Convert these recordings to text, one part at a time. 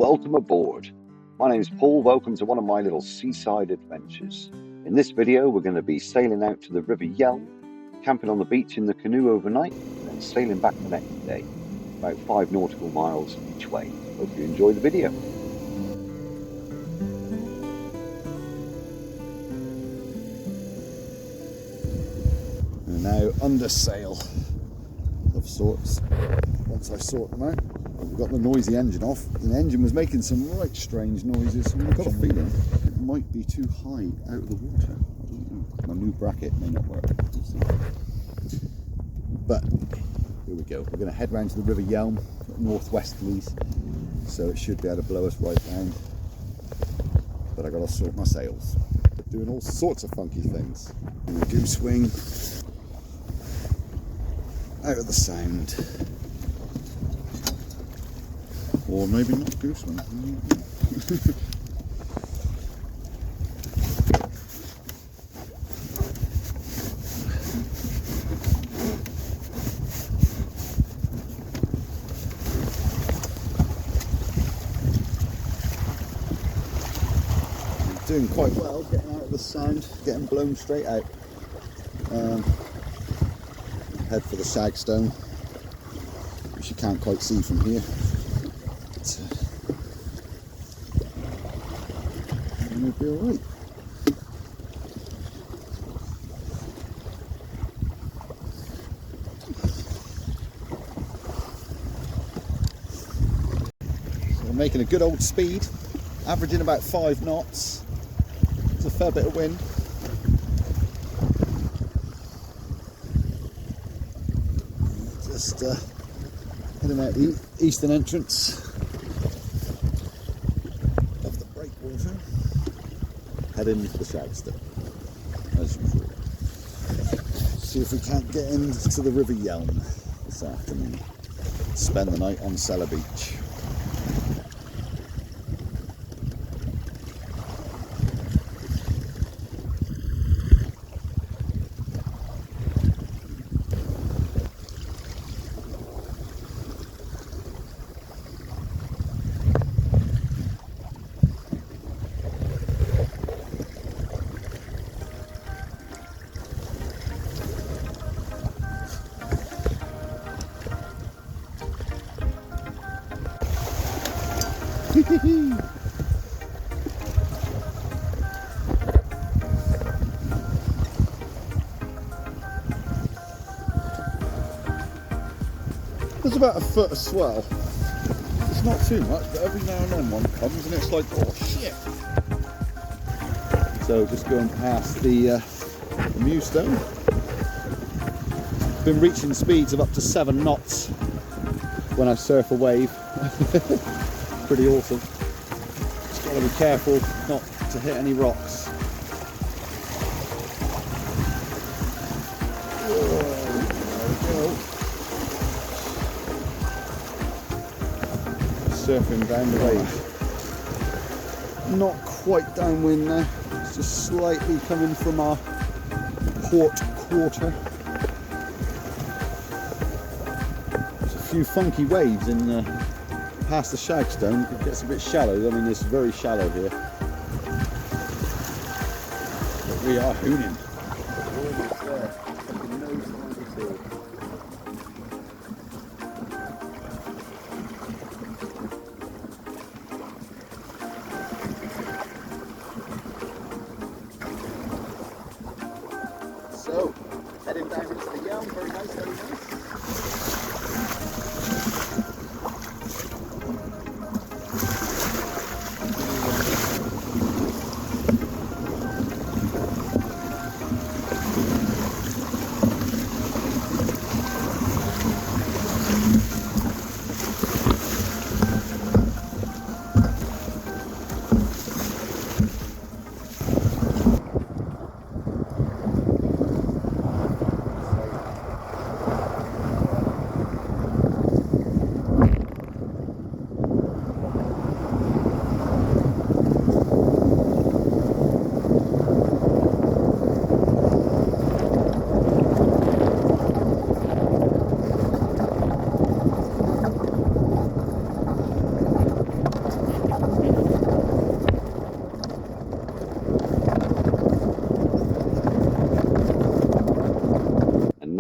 welcome aboard. My name's Paul, welcome to one of my little seaside adventures. In this video we're going to be sailing out to the River Yealm, camping on the beach in the canoe overnight, and then sailing back the next day, about 5 nautical miles each way. Hope you enjoy the video. We're now under sail of sorts. Once I sort them out, we've got the noisy engine off. The engine was making some right strange noises. I've got a feeling it might be too high out of the water. I don't know. My new bracket may not work. We'll see. But here we go. We're going to head round to the River Yealm, northwesterlies, so it should be able to blow us right down. But I got to sort my sails. We're doing all sorts of funky things. And a goose wing out of the Sound. Or maybe not goose wing. Doing quite well, getting out of the Sound, getting blown straight out. Head for the Shagstone, which you can't quite see from here. But, it'll be alright. So we're making a good old speed, averaging about 5 knots. There's a fair bit of wind. Just heading out the eastern entrance of the breakwater, heading to the Shagstone as usual. See if we can't get into the River Yealm this afternoon. Spend the night on Cellar Beach. There's about a foot of swell. It's not too much, but every now and then one comes and it's like, oh shit. So just going past the Mewstone. Been reaching speeds of up to 7 knots when I surf a wave. Pretty awesome. Just got to be careful not to hit any rocks. Surfing down the wave. Not quite downwind now, it's just slightly coming from our port quarter. There's a few funky waves in past the Shagstone. It gets a bit shallow. I mean, it's very shallow here. But we are hooning. Almost there. No signs at all. So, heading down into the Yealm, very nice, very nice.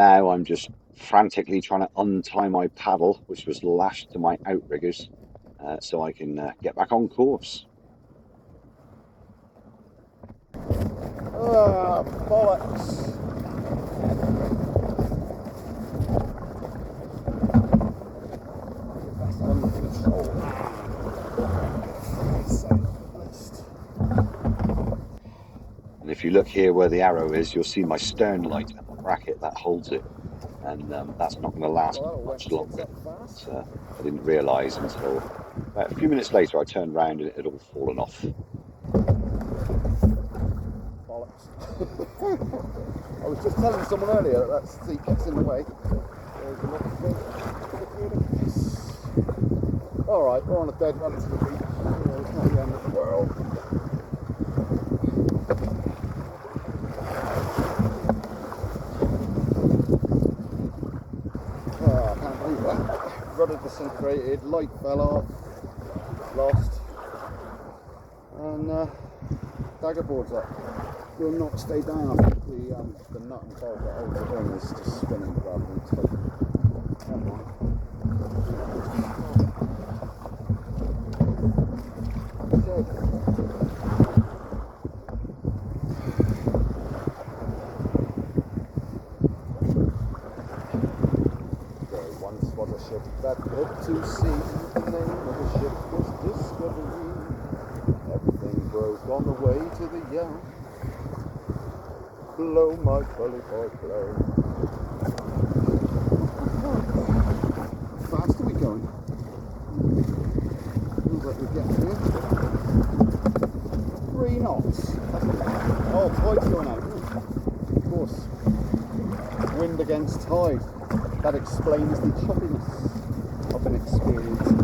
now I'm just frantically trying to untie my paddle, which was lashed to my outriggers, so I can get back on course. Ah, bollocks. That's under control. And if you look here where the arrow is, you'll see my stern light and the bracket that holds it. And that's not going to last much longer. But, I didn't realise until about a few minutes later I turned around and it had all fallen off. Bollocks. I was just telling someone earlier that seat gets in the way. Alright, we're on a dead run to the beach. It's not the end of the world. Oh, I can't believe that. Rudder disintegrated, light fell off, lost, and dagger board's up. Will not stay down. I think the nut and bolt that holds it in is just spinning rather than tight. Come on. Okay. There once was a ship that put to sea. The name of the ship was Discovery. Everything broke on the way to the Yealm. Blow my bully boy, blow. How fast are we going? Looks like we're getting here. 3 knots. Oh, tide's going out. Of course. Wind against tide. That explains the choppiness I've been experiencing.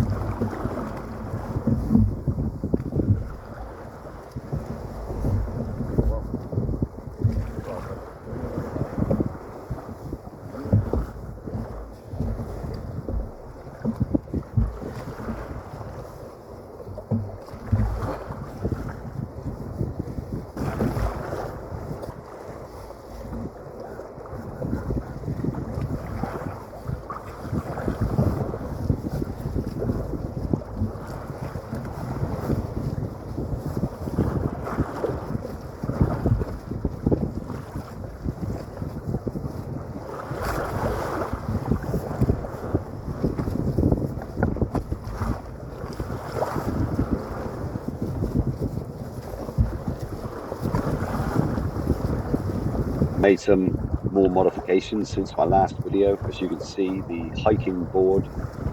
Made some more modifications since my last video. As you can see, the hiking board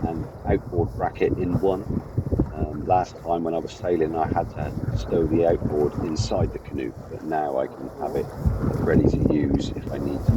and outboard bracket in one. Last time when I was sailing I had to stow the outboard inside the canoe, but now I can have it ready to use if I need to.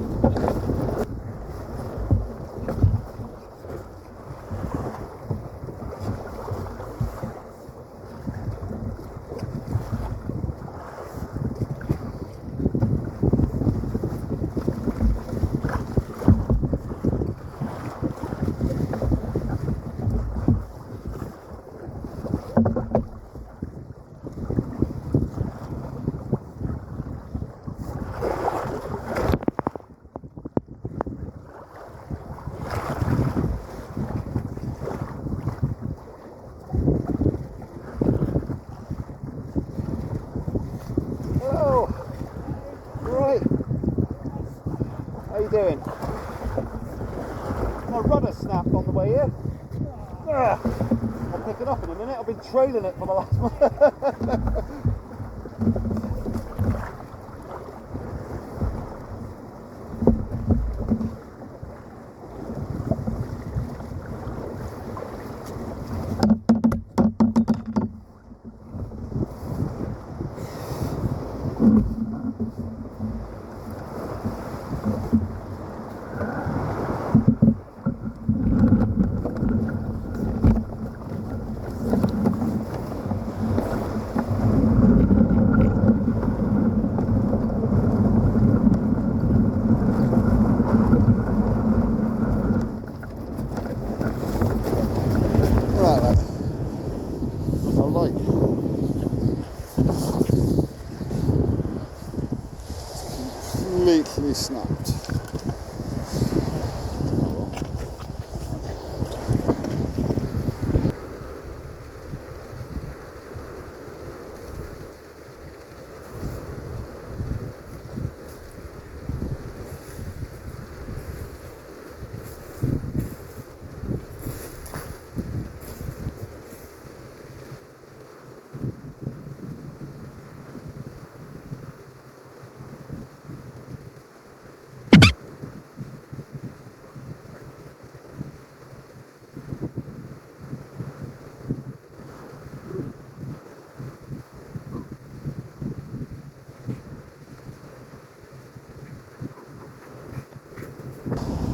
Doing? My rudder snapped on the way here. I'll pick it up in a minute. I've been trailing it for the last month. Completely snapped.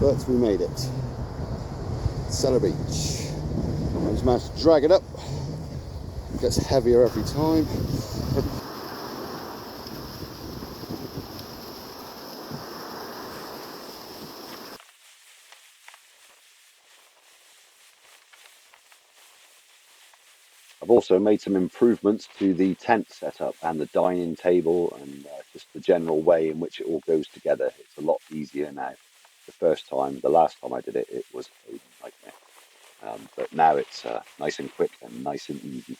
but we made it. Cellar Beach. I just managed to drag it up. It gets heavier every time. I've also made some improvements to the tent setup and the dining table and just the general way in which it all goes together. It's a lot easier now. The last time I did it, it was a nightmare. But now it's nice and quick and nice and easy.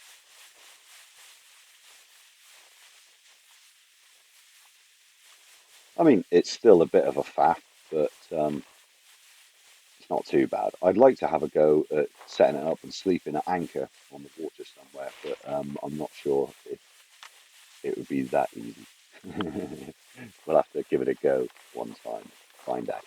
I mean, it's still a bit of a faff, but it's not too bad. I'd like to have a go at setting it up and sleeping at anchor on the water somewhere, but I'm not sure if it would be that easy. We'll have to give it a go one time, find out.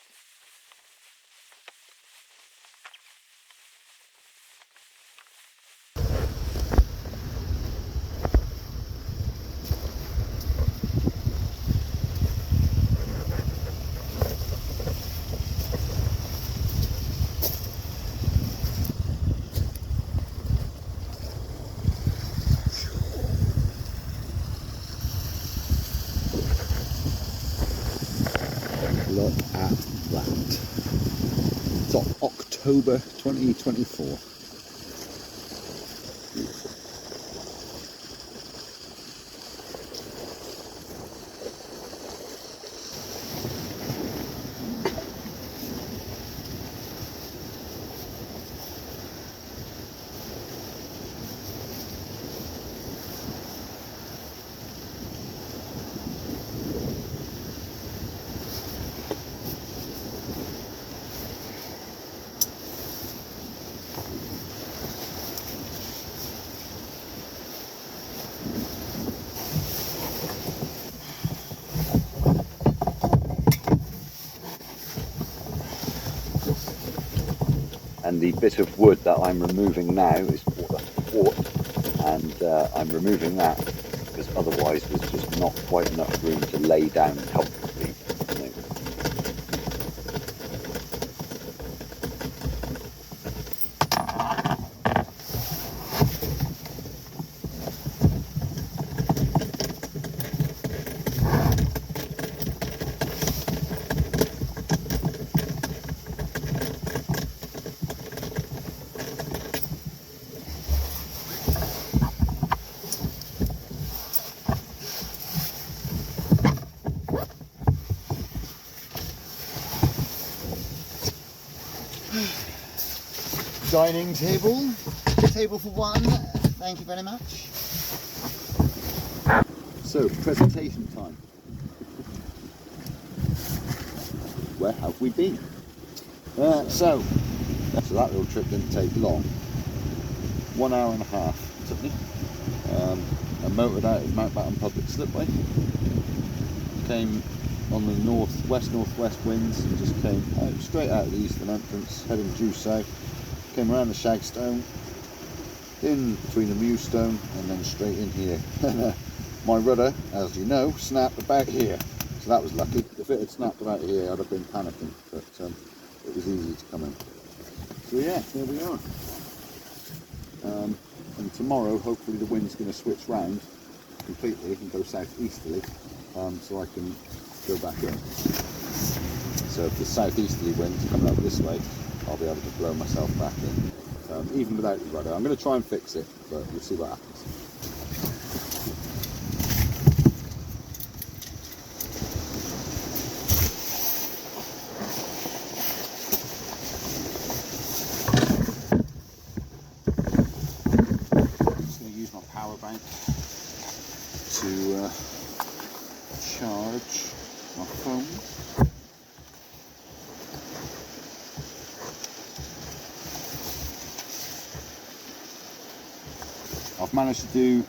Look at that. It's October 2024. Beautiful. And the bit of wood that I'm removing now is called a thwart, and I'm removing that because otherwise there's just not quite enough room to lay down comfortably. Dining table. Table for one. Thank you very much. So, presentation time. Where have we been? So that little trip didn't take long. 1 hour and a half it took me. I motored out of Mountbatten Public Slipway. Came on the northwest winds and just came out, straight out of the eastern entrance, heading due south. Came around the Shagstone, in between the Mewstone, and then straight in here. My rudder, as you know, snapped about here, so that was lucky. If it had snapped about here, I'd have been panicking, but it was easy to come in. So yeah, there we are. And tomorrow, hopefully, the wind's going to switch round completely and go southeasterly, so I can go back in. So if the southeasterly wind's coming up this way, I'll be able to blow myself back in, even without the rudder. I'm going to try and fix it, but we'll see what happens. I'm just going to use my power bank to charge my phone. I've managed to do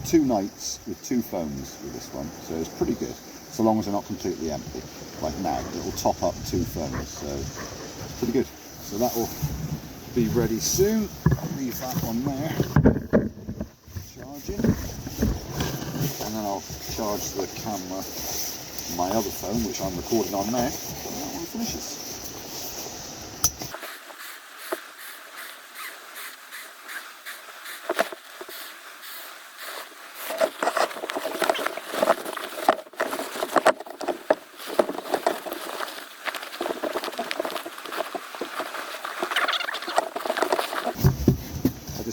2 nights with 2 phones with this one, so it's pretty good, so long as they're not completely empty. Like now, it will top up 2 phones, so it's pretty good. So that will be ready soon. Leave that one there, charging, and then I'll charge the camera, my other phone, which I'm recording on now, and that one finishes.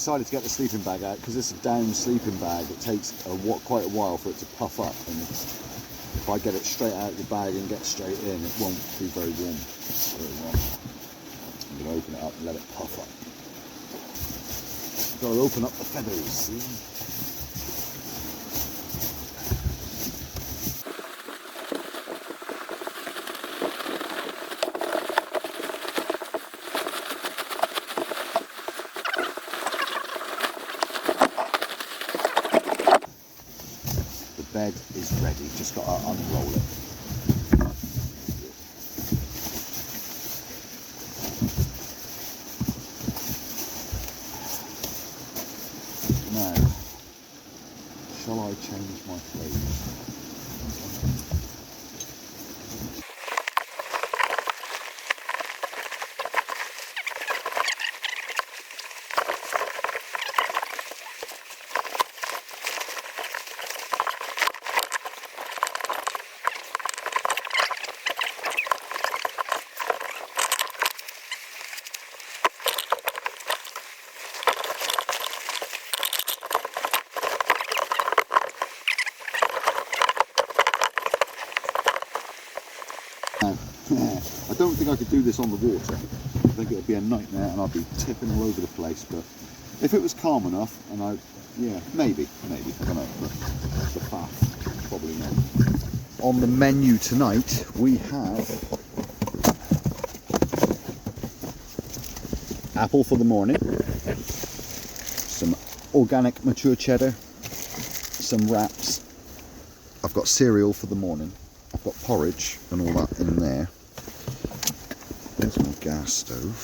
decided to get the sleeping bag out because it's a down sleeping bag. It takes quite a while for it to puff up, and if I get it straight out of the bag and get straight in, it won't be very warm. I'm going to open it up and let it puff up. Got to open up the feathers, see? Bed is ready, just got to unroll it. Now, shall I change my clothes? I don't think I could do this on the water. I think it would be a nightmare and I'd be tipping all over the place, but if it was calm enough, and maybe, I don't know, but the bath, probably not. On the menu tonight, we have apple for the morning, some organic mature cheddar, some wraps. I've got cereal for the morning. I've got porridge and all that in there. There's my gas stove.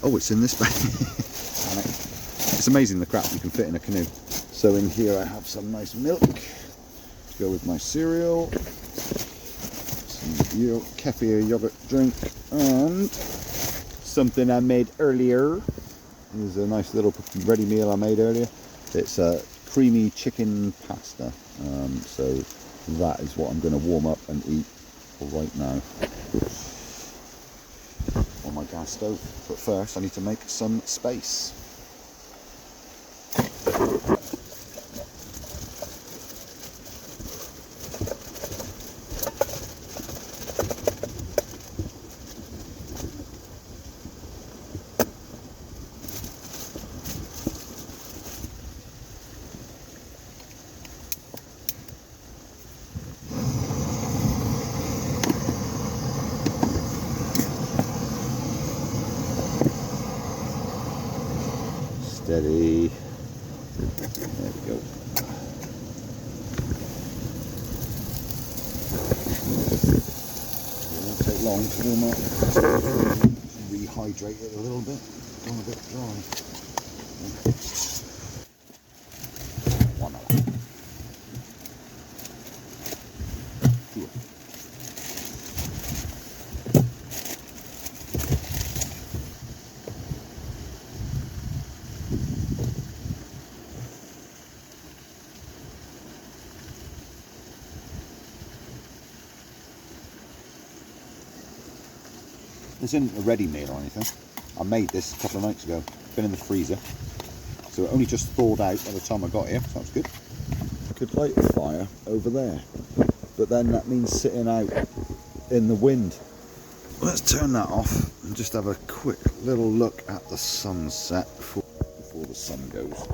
Oh, it's in this bag. It's amazing the crap you can fit in a canoe. So in here I have some nice milk to go with my cereal, some kefir yogurt drink, and something I made earlier. This is a nice little ready meal I made earlier. It's a creamy chicken pasta. So that is what I'm going to warm up and eat right now on my gas stove. But first I need to make some space. Steady. There we go. It won't take long to warm up. Rehydrate it a little bit. Gone a bit dry. One hour. This isn't a ready meal or anything. I made this a couple of nights ago. It's been in the freezer. So it only just thawed out by the time I got here, so that's good. I could light a fire over there, but then that means sitting out in the wind. Let's turn that off and just have a quick little look at the sunset before the sun goes.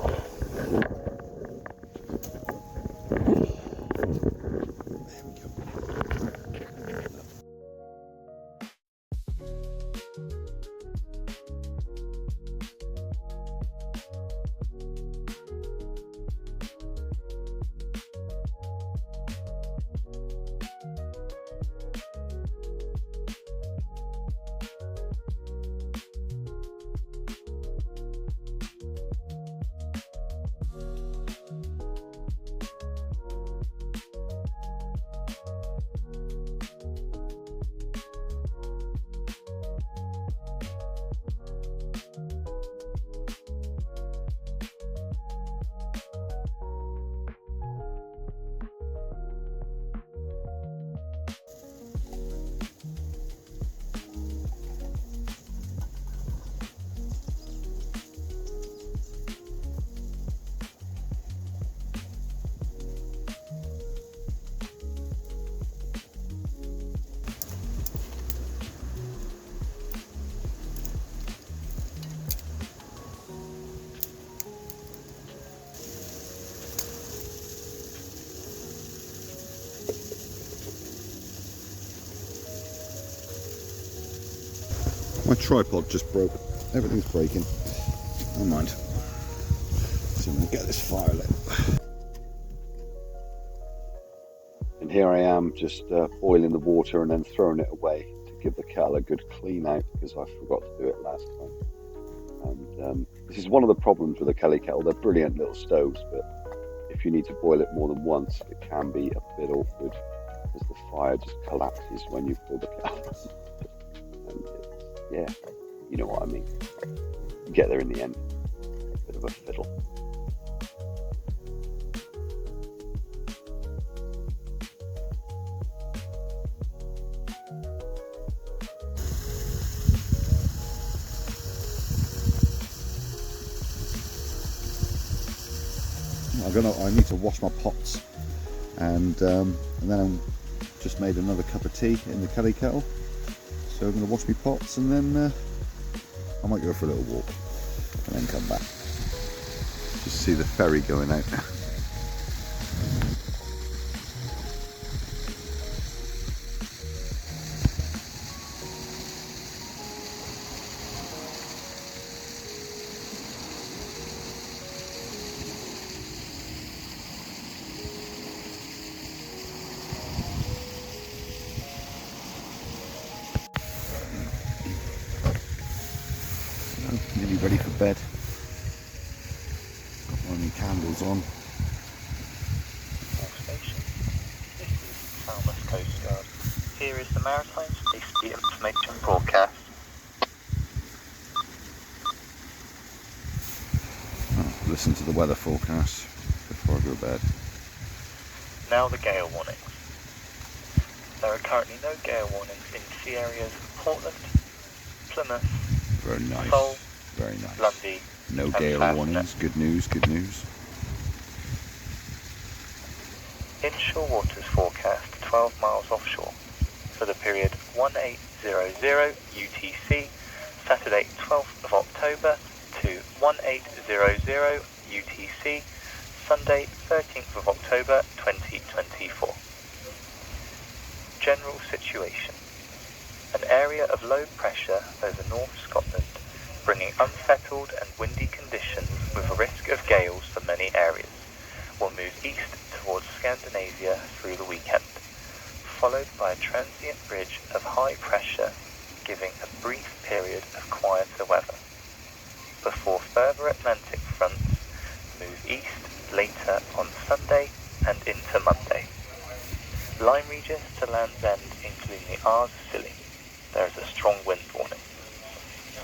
My tripod just broke. Everything's breaking. Never mind. So I'm going to get this fire lit. And here I am just boiling the water and then throwing it away to give the kettle a good clean out because I forgot to do it last time. And this is one of the problems with a Kelly kettle. They're brilliant little stoves, but if you need to boil it more than once, it can be a bit awkward because the fire just collapses when you pull the kettle. And yeah, you know what I mean. You get there in the end. Bit of a fiddle. I need to wash my pots, and then I just made another cup of tea in the Kelly kettle. So I'm going to wash my pots, and then I might go for a little walk, and then come back. Just see the ferry going out now. Nearly ready for bed. Got one of my candles on. Station. This is Falmouth Coastguard. Here is the maritime safety information broadcast. Listen to the weather forecast before I go to bed. Now the gale warnings. There are currently no gale warnings in sea areas of Portland, Plymouth, Very nice. Hull, Very nice. Lundy, No and gale Fastnet. warnings. Good news, good news. Inshore waters forecast 12 miles offshore for the period 1800 UTC, Saturday 12th of October to 1800 UTC, Sunday 13th of October 2024. General situation. An area of low pressure over North Scotland, bringing unsettled and windy conditions with a risk of gales for many areas, will move east towards Scandinavia through the weekend, followed by a transient ridge of high pressure, giving a brief period of quieter weather, before further Atlantic fronts move east later on Sunday and into Monday. Lyme Regis to Land's End, including the R's Scilly. There is a strong wind warning.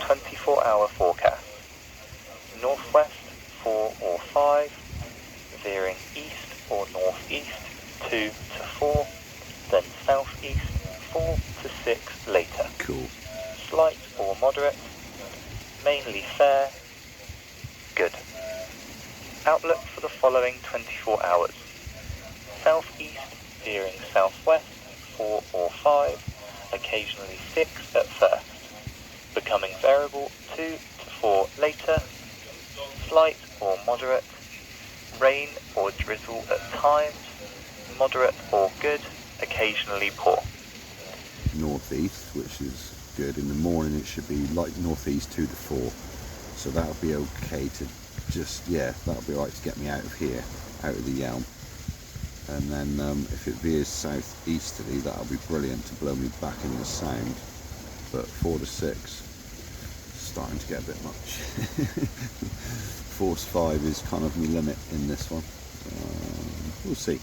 24-hour forecast. Northwest 4 or 5, veering east or northeast 2 to 4, then southeast 4 to 6 later. Cool. Slight or moderate, mainly fair, good. Outlook for the following 24 hours. Southeast, veering southwest 4 or 5, occasionally 6 at first, becoming variable 2 to 4 later, slight or moderate, rain or drizzle at times, moderate or good, occasionally poor. Northeast, which is good. In the morning it should be light northeast 2 to 4, so that'll be okay to just, yeah, that'll be alright to get me out of here, out of the Yealm. And then if it veers southeasterly, that'll be brilliant to blow me back into the Sound. But 4 to 6, starting to get a bit much. Force 5 is kind of my limit in this one. We'll see.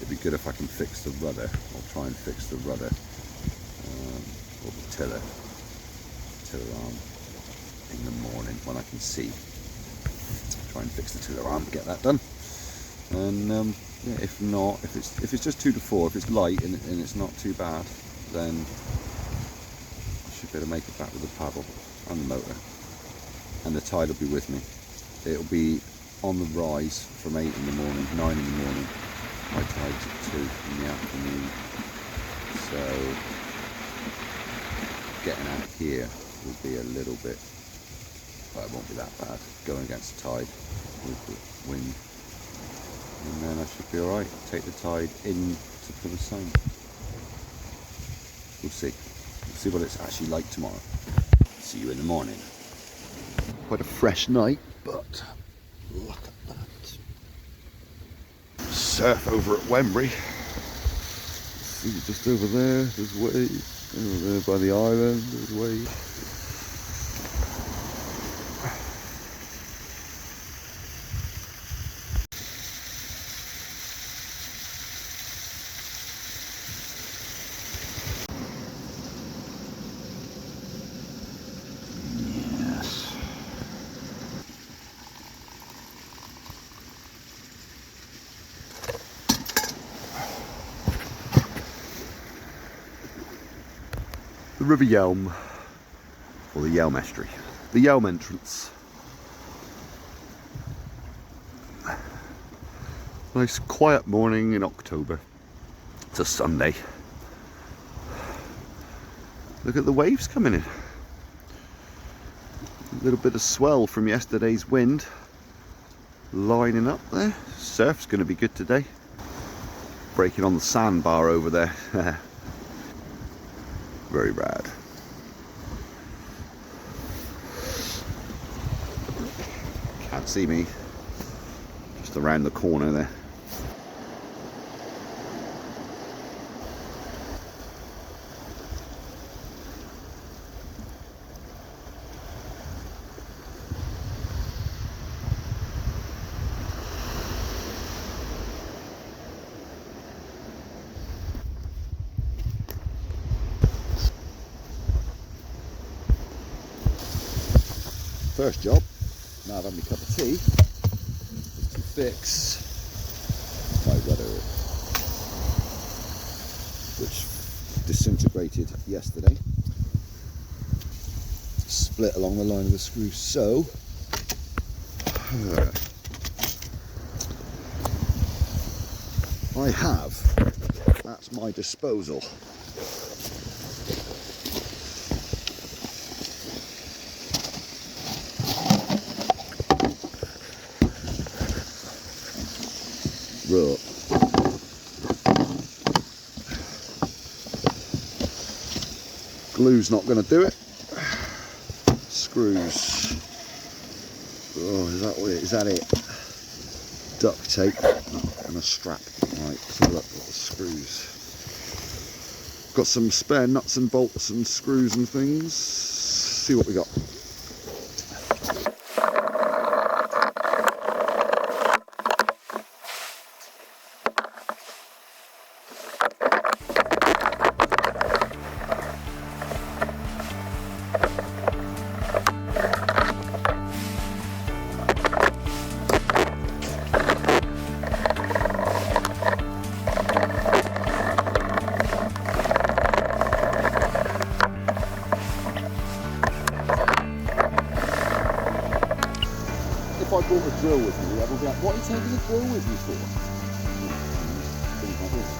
It'd be good if I can fix the rudder. I'll try and fix the rudder, or the tiller arm in the morning when I can see. Try and fix the tiller arm, get that done. And yeah, if not, if it's just 2 to 4, if it's light and it's not too bad, then I should be able to make it back with the paddle and the motor, and the tide will be with me. It'll be on the rise from 8 in the morning, 9 in the morning. My tide's at 2 in the afternoon, so getting out here will be a little bit, but it won't be that bad. Going against the tide with the wind, and then I should be alright. Take the tide into Plymouth Sound. We'll see. See what it's actually like tomorrow. See you in the morning. Quite a fresh night, but look at that. Surf over at Wembury. See, just over there, there's waves. Over there by the island, there's waves. The River Yealm, or the Yealm estuary, the Yealm entrance. Nice quiet morning in October. It's a Sunday. Look at the waves coming in. A little bit of swell from yesterday's wind lining up there. Surf's going to be good today. Breaking on the sandbar over there. Very rad. Can't see me. Just around the corner there. First job, now I've had my cup of tea, is to fix my rudder, which disintegrated yesterday, split along the line of the screw. So I have at my disposal rope. Glue's not going to do it. Screws. Oh, is that it? Duct tape and a strap. Right, so look at the screws. Got some spare nuts and bolts and screws and things. See what we got. If I brought a drill with me, everyone would be like, what are you taking a drill with you for? Things like this.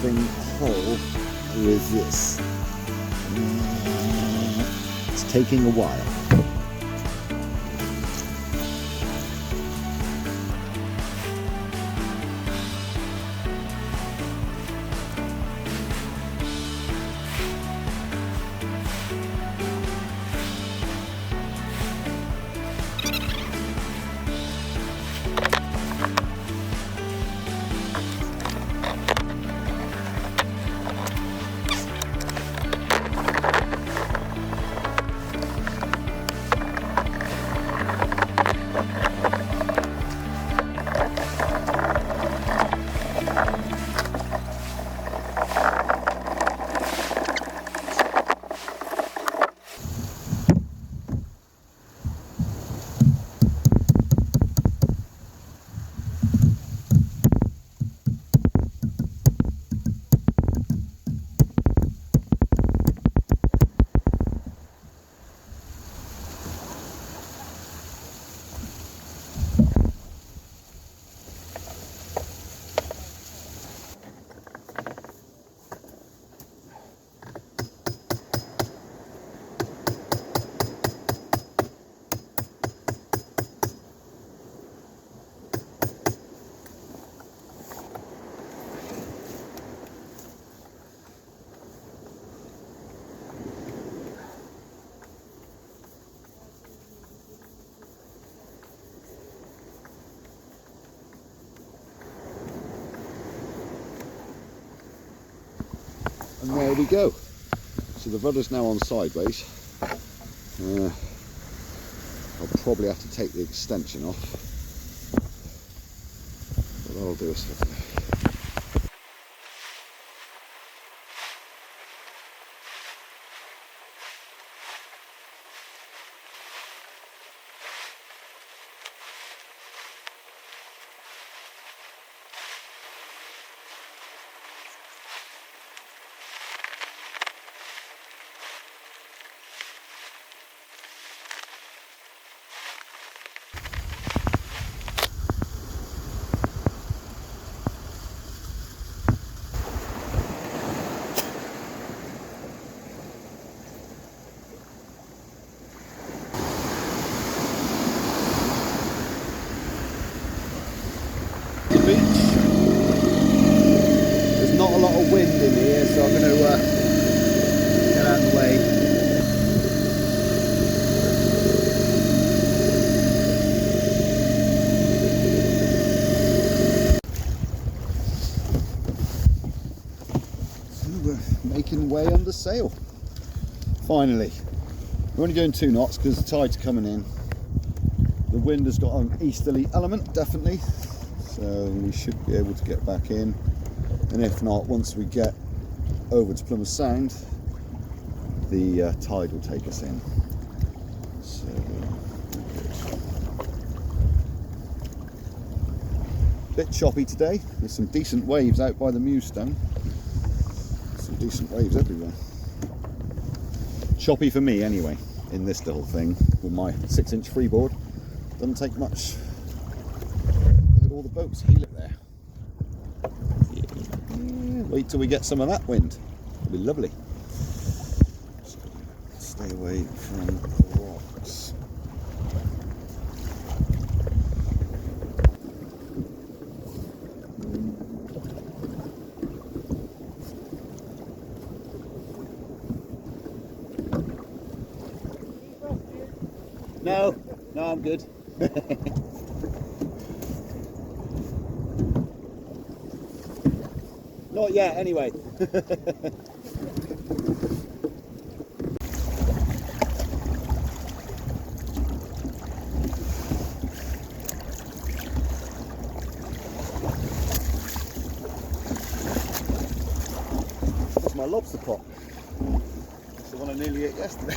having a haul with this. It's taking a while. And there we go. So the rudder's now on sideways. I'll probably have to take the extension off, but that'll do us for today. There's not a lot of wind in here, so I'm going to get out of the way. So we're making way under sail. Finally. We're only doing 2 knots because the tide's coming in. The wind has got an easterly element, definitely. So we should be able to get back in, and if not, once we get over to Plymouth Sound, the tide will take us in. So bit choppy today. There's some decent waves out by the Mewstone. Some decent waves everywhere. Choppy for me anyway, in this little thing with my 6-inch freeboard. Doesn't take much. All the boats heel it there. Yeah, wait till we get some of that wind. It'll be lovely. Stay away from the rocks. No, I'm good. Not yet, anyway. That's my lobster pot. That's the one I nearly ate yesterday.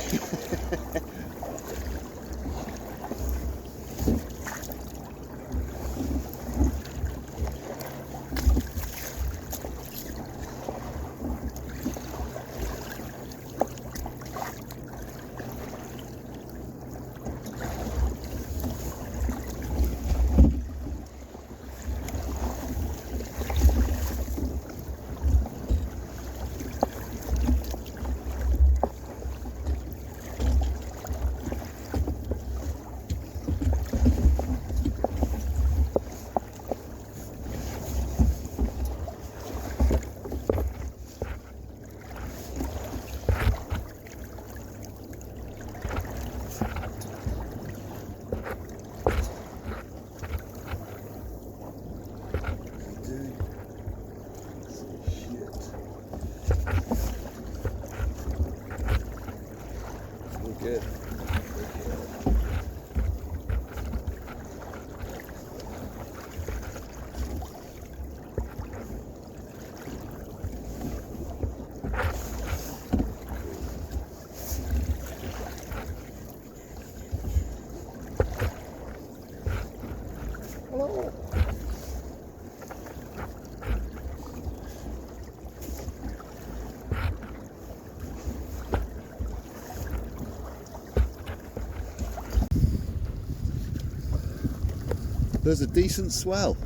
There's a decent swell.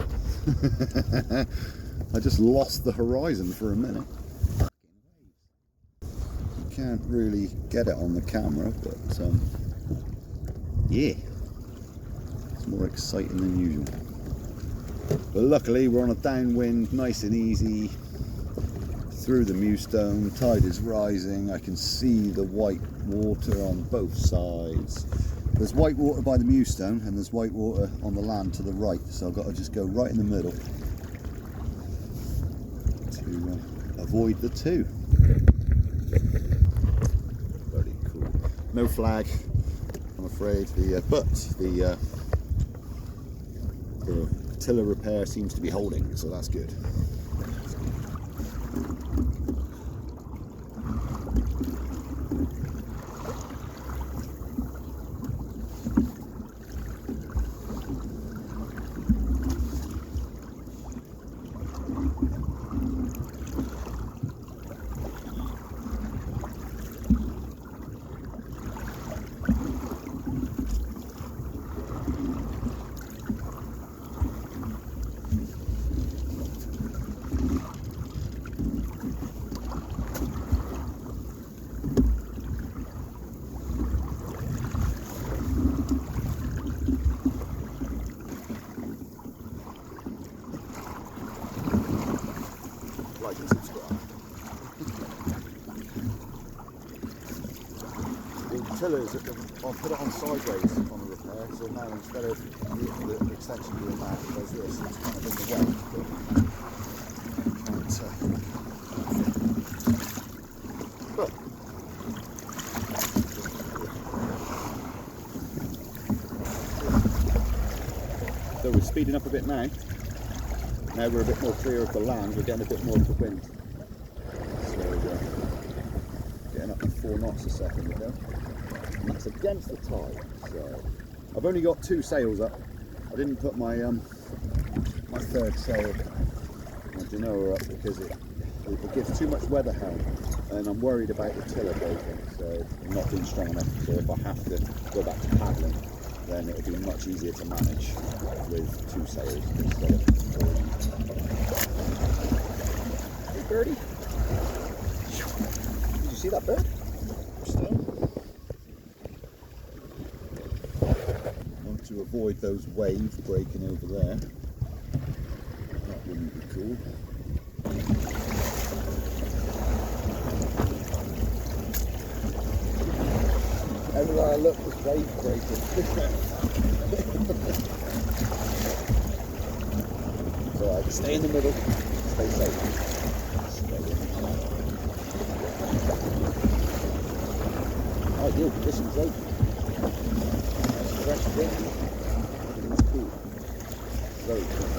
I just lost the horizon for a minute. You can't really get it on the camera, but yeah, it's more exciting than usual. But luckily we're on a downwind, nice and easy, through the Mewstone. Tide is rising. I can see the white water on both sides. There's white water by the Mewstone and there's white water on the land to the right, so I've got to just go right in the middle to avoid the two. Very cool. No flag, I'm afraid, but the tiller repair seems to be holding, so that's good. Like and subscribe. The tillers, I'll put it on sideways on the repair, so now instead of the extension being that, there's this, it's kind of in the way, but so we're speeding up a bit now. Now we're a bit more clear of the land, we're getting a bit more of the wind. So getting up to 4 knots a second ago. And that's against the tide. So I've only got 2 sails up. I didn't put my my third sail, my genoa, up because it gives too much weather helm, and I'm worried about the tiller breaking, so I'm not being strong enough. So if I have to go back to paddling, then it'll be much easier to manage with 2 sails instead of 4. Hey birdie, did you see that bird? I want to avoid those waves breaking over there. That wouldn't be cool. Everywhere I look, there's waves breaking. So I stay in the middle, stay safe. Ideal conditions, though. Nice fresh wind. Everything's cool. Very cool.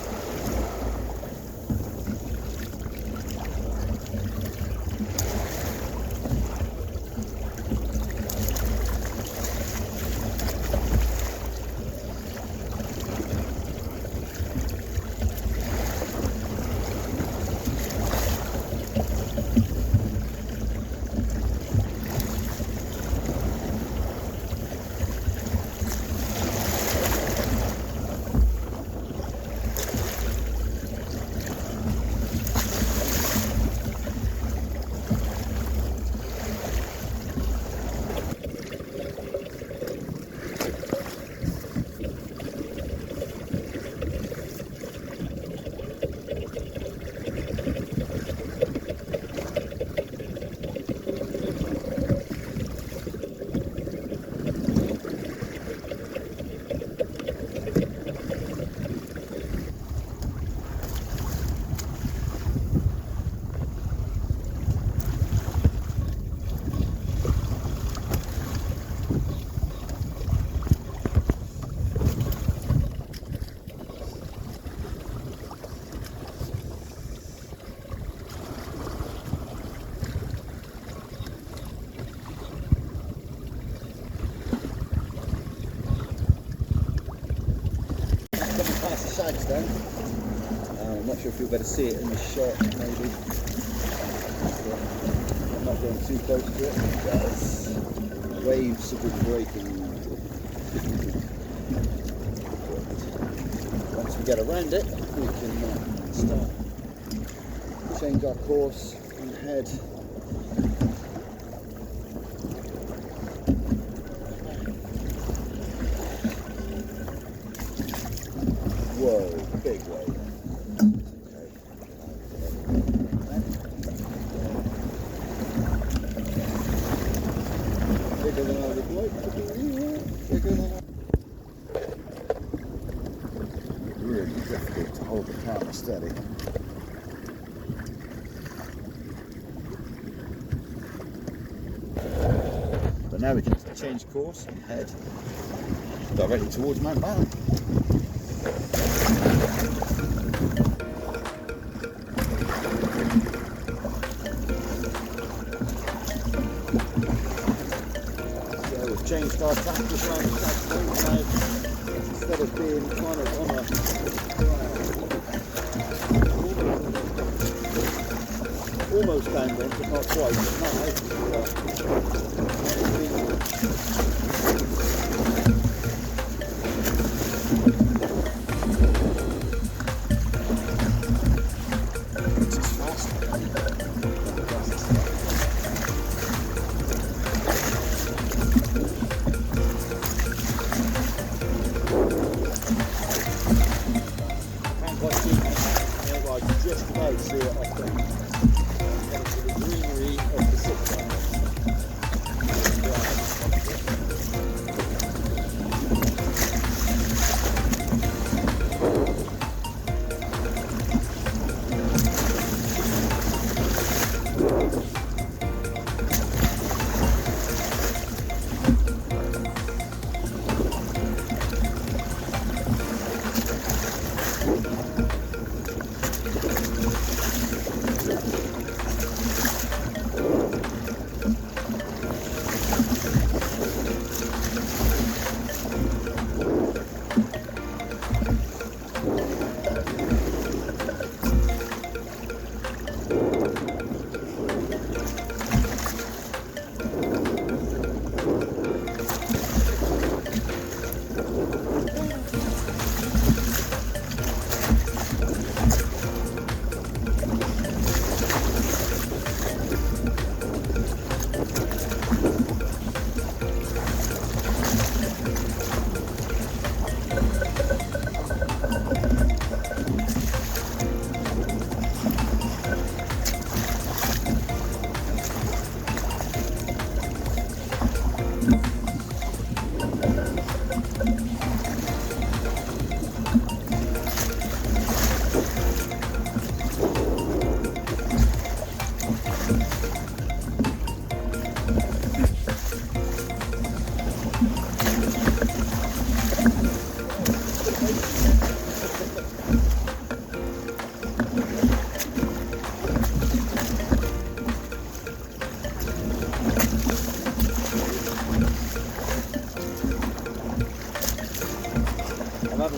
coming past the shags then. I'm not sure if you'll better see it in the shot, maybe. I'm not going too close to it. Yes. Waves have been breaking. Once we get around it, we can start, change our course and head. Whoa, big wave. Bigger than I would like to be. Bigger than I... Really difficult to hold the camera steady. But now we can change course and head directly towards Mountbatten. So we've changed our practice around the flagpole now. Instead of being kind of on a almost downwind, but not quite. Just about see it up there. Into the greenery of the Seaside.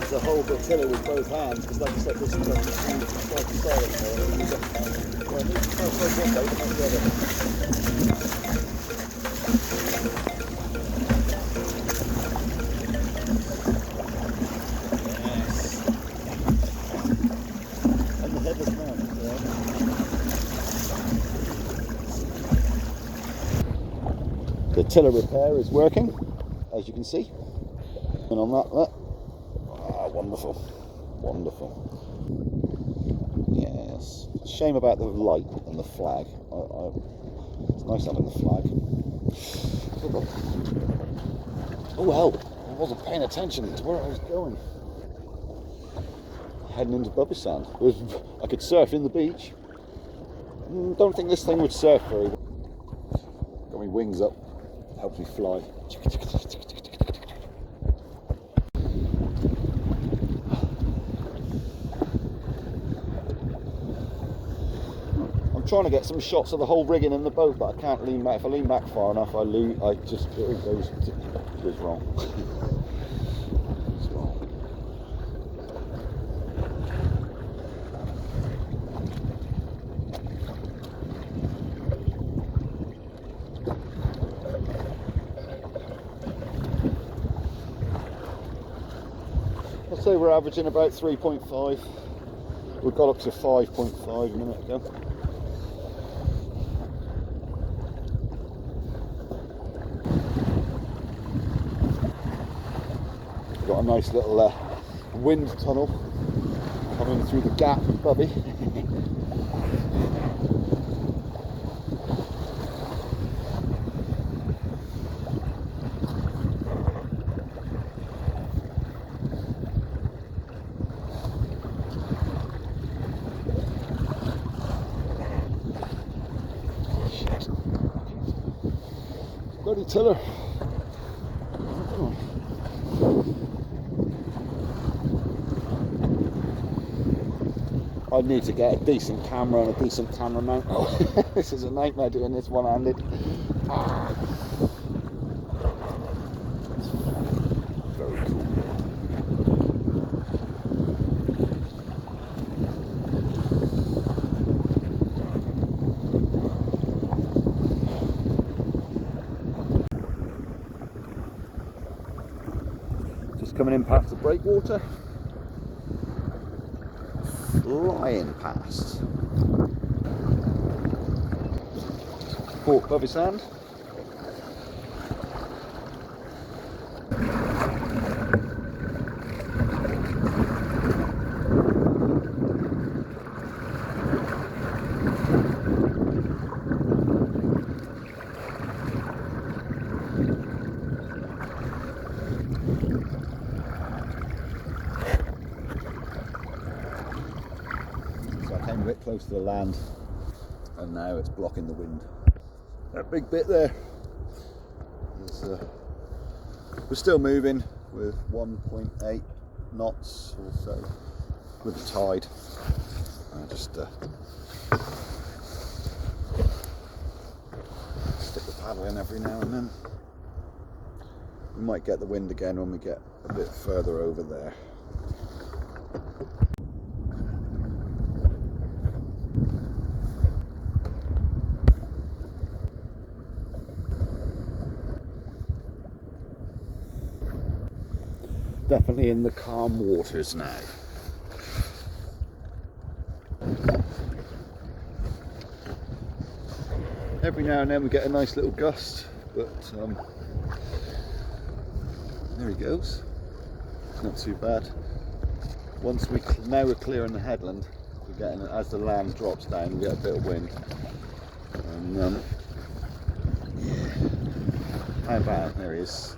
The whole flotilla with both hands, because like I said, this is like a sail and the headless mount, The tiller repair is working, as you can see. And on that. Wonderful, wonderful. Yes, shame about the light and the flag. It's nice having the flag. Oh well, I wasn't paying attention to where I was going. Heading into Mrs Simpson. I could surf in the beach. Don't think this thing would surf very well. Got my wings up, helps me fly. Trying to get some shots of the whole rigging in the boat, but I can't lean back. If I lean back far enough, it goes wrong. It's wrong. I'll say we're averaging about 3.5. We got up to 5.5 a minute ago. Got a nice little wind tunnel coming through the gap, Bubby. Bloody tiller. I need to get a decent camera and a decent camera mount. Oh, this is a nightmare doing this one-handed. Very cool. Just coming in past the breakwater. Flying past Port Plymouth Sound. A bit close to the land, and now it's blocking the wind. That big bit there is, we're still moving with 1.8 knots or so with the tide. I just stick the paddle in every now and then. We might get the wind again when we get a bit further over there. Definitely in the calm waters now. Every now and then we get a nice little gust, but there he goes. Not too bad. Now we're clearing the headland. We're getting, as the land drops down, we get a bit of wind. And yeah, how about there he is.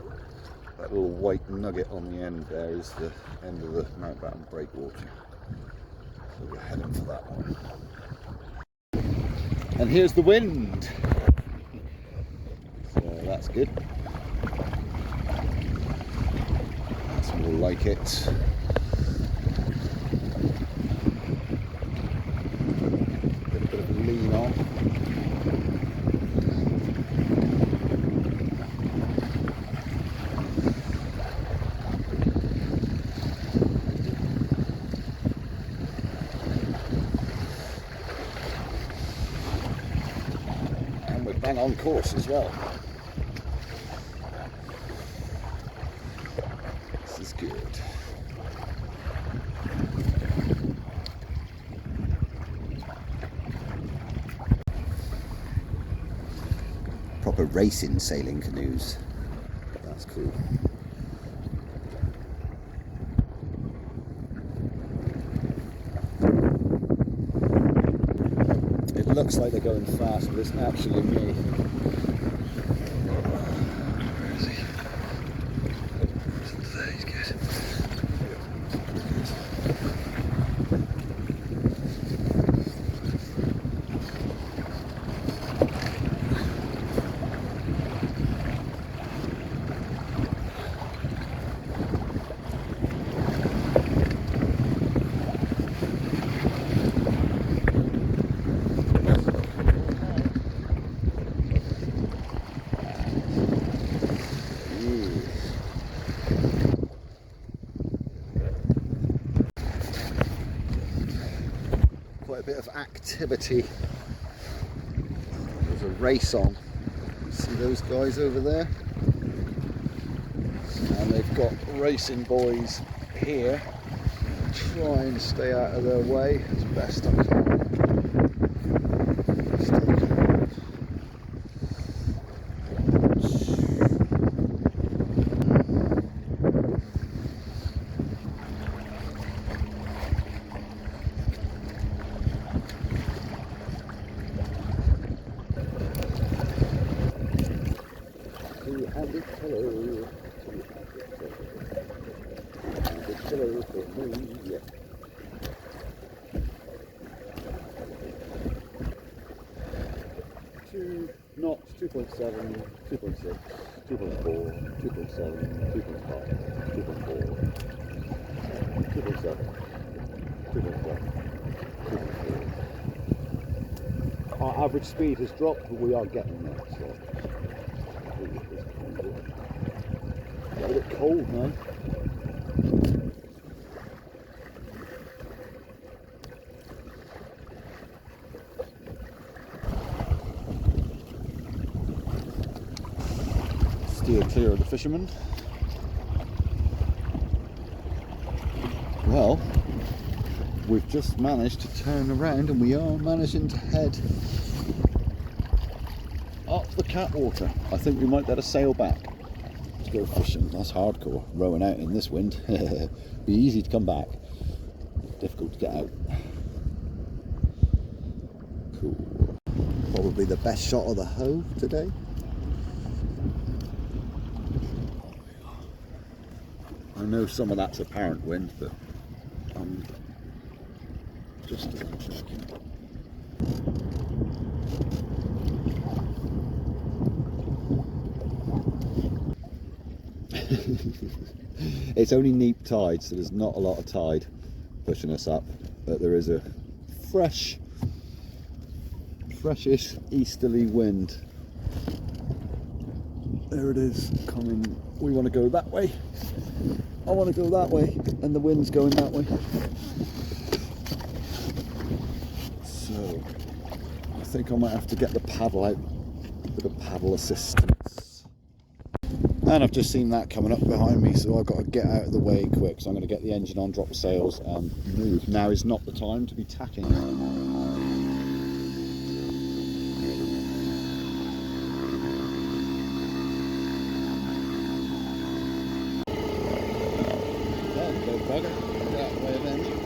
That little white nugget on the end there is the end of the Mountbatten breakwater. So we're heading for that one. And here's the wind. So that's good. That's more like it. Get a bit of a lean on. Bang on course as well. This is good. Proper racing sailing canoes. That's cool. It looks like they're going fast, but it's actually me. Where is he? There, he's good. Quite a bit of activity. There's a race on. You see those guys over there? And they've got racing boys here. Try and stay out of their way as best I can. Best I can. Yeah. 2 knots, 2.7, 2.6, 2.4, 2.7, 2.5, 2.4, 2.7, 2.7, 2.4. Our average speed has dropped, but we are getting there. So it's a bit cold now. Steer clear of the fishermen. Well, we've just managed to turn around and we are managing to head up the Catwater. I think we might better sail back to go fishing. That's hardcore, rowing out in this wind. Be easy to come back, difficult to get out. Cool. Probably the best shot of the hoe today. I know some of that's apparent wind, but I'm just checking. It's only neap tide, so there's not a lot of tide pushing us up, but there is a freshish easterly wind. There it is coming. We want to go that way. I want to go that way, and the wind's going that way. So I think I might have to get the paddle out with a paddle assistance. And I've just seen that coming up behind me, so I've got to get out of the way quick. So I'm going to get the engine on, drop the sails, and move. Now is not the time to be tacking. Bugger, that way then.